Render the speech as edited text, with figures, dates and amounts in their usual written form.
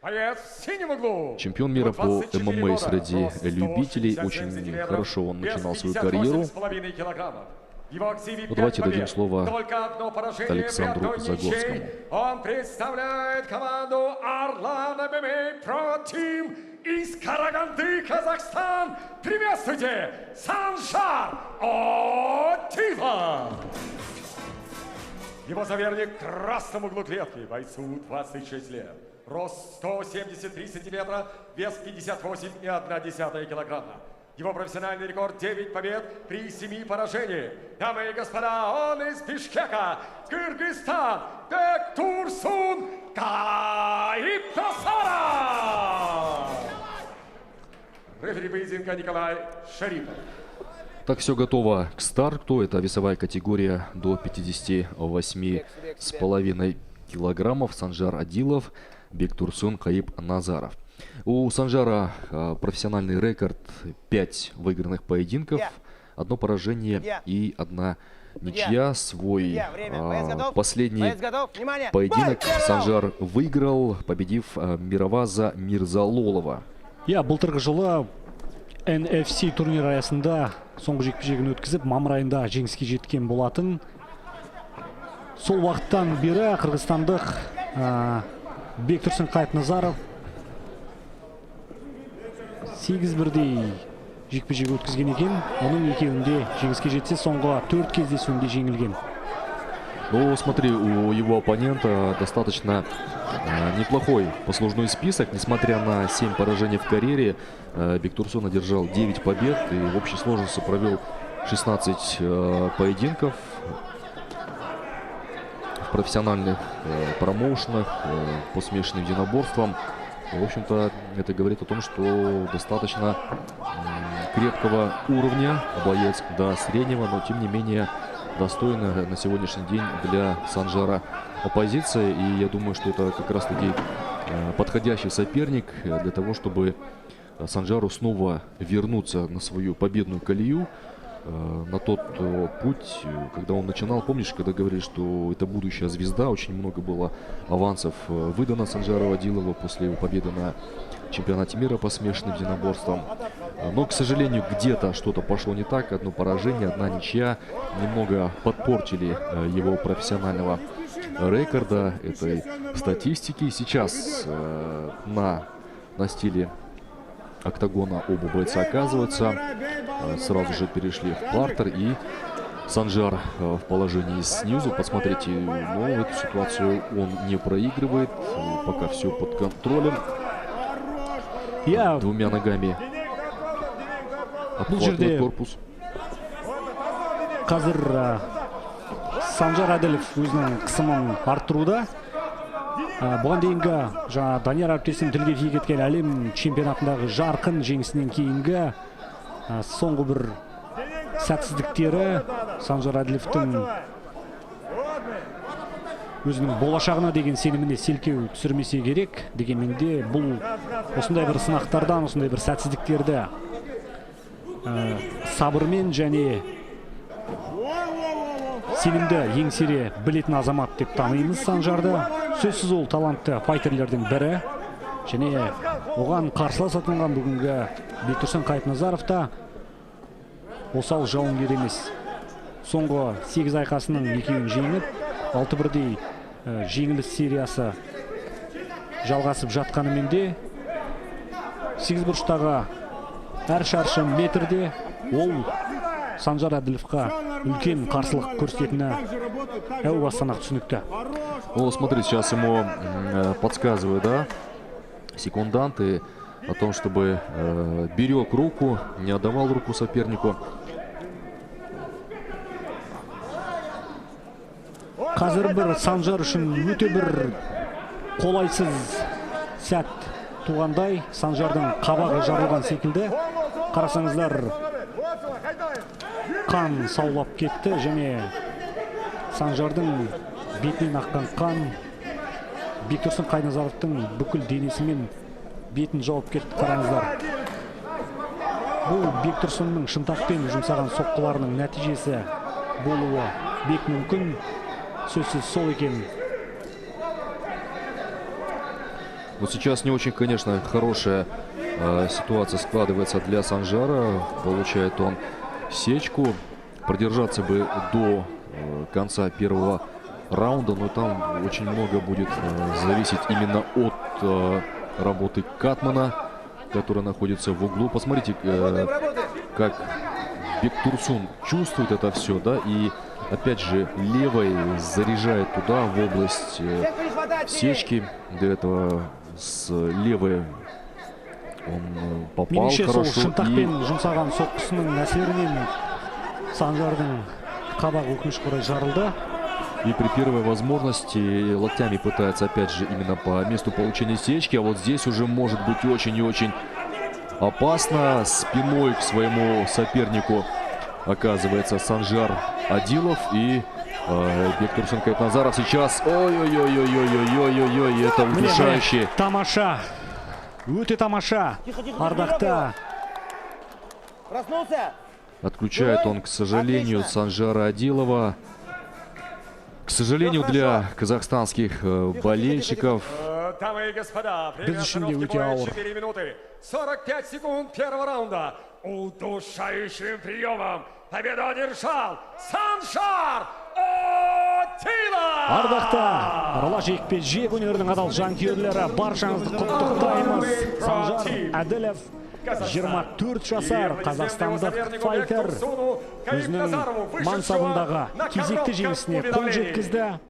Чемпион мира по ММА среди любителей. Очень хорошо он начинал свою карьеру. Давайте дадим слово Александру Загорскому. Он представляет команду Орлан ММА Про Тим из Караганды, Казахстан. Приветствуйте, Санжар Отива! Его соперник в красном углу клетки, бойцу 26 лет. Рост 173 сантиметра, вес 58,1 килограмма. Его профессиональный рекорд 9 побед при 7 поражениях. Дамы и господа, он из Бишкека, Кыргызстан, Бектурсун Кайыптасара! Рефери поединка Николай Шарипов. Так, все готово к старту. Это весовая категория до 58,5 килограммов. Санжар Адилов, Бектурсун Кайып-Назаров. У Санжара профессиональный рекорд: 5 выигранных поединков, 1 поражение и 1 ничья. Свой последний поединок Санжар выиграл, победив Мироваза Мирзалолова. Былтырғы жылы NFC турнир аясында соңғы жекпе-жегін өткізіп, мамыр айында жеңіске жеткен болатын. Сол уақыттан бері қырғызстандық Бектурсун Кайып-Назаров 8 бірдей жекпе-жек өткізген екен. Оның екеуінде жеңіске жетсе, соңғы 4 кездесуінде жеңілген. Ну, смотри, у его оппонента достаточно неплохой послужной список. Несмотря на 7 поражений в карьере, Бектурсун одержал 9 побед и в общей сложности провел 16 поединков в профессиональных промоушенах по смешанным единоборствам. В общем-то, это говорит о том, что достаточно крепкого уровня боец до среднего, но тем не менее достойно на сегодняшний день для Санжара оппозиция. И я думаю, что это как раз-таки подходящий соперник для того, чтобы Санжару снова вернуться на свою победную колею, на тот путь, когда он начинал. Помнишь, когда говорили, что это будущая звезда, очень много было авансов выдано Санжару Адилову после его победы на чемпионате мира по смешанным единоборствам. Но, к сожалению, где-то что-то пошло не так. 1 поражение, 1 ничья немного подпортили его профессионального рекорда, этой статистики. Сейчас на стиле октагона оба бойца оказываются. Сразу же перешли в партер, и Санжар в положении снизу. Посмотрите, но эту ситуацию он не проигрывает. Пока все под контролем. 2 ногами обхватывает корпус. Қазір Санжар Адилов өзінің қысымын арттыруда. Бұған дейінгі Данияр әріптесім тілге тиек еткен әлем чемпионатындағы жарқын жеңісінен кейінгі соңғы бір сәтсіздіктері Санжар Адиловтың өзінің болашағына деген сеніміне селкеу түсірмесе керек. Дегенмен де бұл осындай бір сынақтардан, осындай бір сәтсіздіктерді сабырмен және сенімді еңсере білетін азамат деп танимыз Санжарды. Сөзсіз ол талантты файтерлердің бірі. Және оған қарсылас атылған бүгінгі Бектурсун Кайып-Назаров та осал жауынгер емес. Соңғы 8 айқасының 2-ін жеңіп, 6 бірдей жеңіліс сериясы жалғасып жатқанымен де 8 бұрыштағы әр шаршы метрде ол Санжар Адиловқа үлкен қарсылық көрсететіні әу бастан-ақ түсінікті. Ну, смотри, сейчас ему подсказывают, да, секунданты о том, чтобы берег руку, не отдавал руку сопернику. Қазір бір Санжар үшін өте бір қолайсыз сәт туғандай. Санжардың қабағы жарылған секілді. Қарасаңыздар, қан саулап кетті және Санжардың бетінен аққан қан Бектурсун Кайып-Назаровтың бүкіл денесімен бетін жауып кетті. Қараңыздар. Бұл Бектурсунның шынтақпен жұмсаған соққыларының нәтижесі болуы бек мүмкін. Сөзсіз сол екен. Но сейчас не очень, конечно, хорошая ситуация складывается для Санжара. Получает он сечку. Продержаться бы до конца первого раунда, но там очень много будет зависеть именно от работы Катмана, который находится в углу. Посмотрите, как Бектурсун чувствует это все, да, и опять же левой заряжает туда, в область сечки. До этого с левой он попал Меніңше сол хорошо. шынтақпен жұмсаған соққысының әсерінен Санжардың қабағы өкінішке орай жарылды. И при первой возможности локтями пытается опять же именно по месту получения сечки. А вот здесь уже может быть очень и очень опасно. Спиной к своему сопернику оказывается Санжар Адилов. И Бектурсун Кайтназаров сейчас. Ой-ой-ой-ой-ой-ой-ой-ой. Это удушающий. Тамаша. Өте тамаша. Ардақта. Проснулся? Отключает он, к сожалению, Санжара Адилова. К сожалению, для казахстанских болельщиков. Дамы и господа, время Безусловно, остановки Утиаур. боя 4 минуты 45 секунд первого раунда. Удушающим приемом победу одержал Санжар Адилов! Ардақта аралаш жекпе-жек өнерінің адал жанкүйерлері, баршаңызды құттықтаймыз. Санжар Адилов 24 жасар қазақстандық файтер өзінің мансабындағы кезекті жеңісіне қол жеткізді.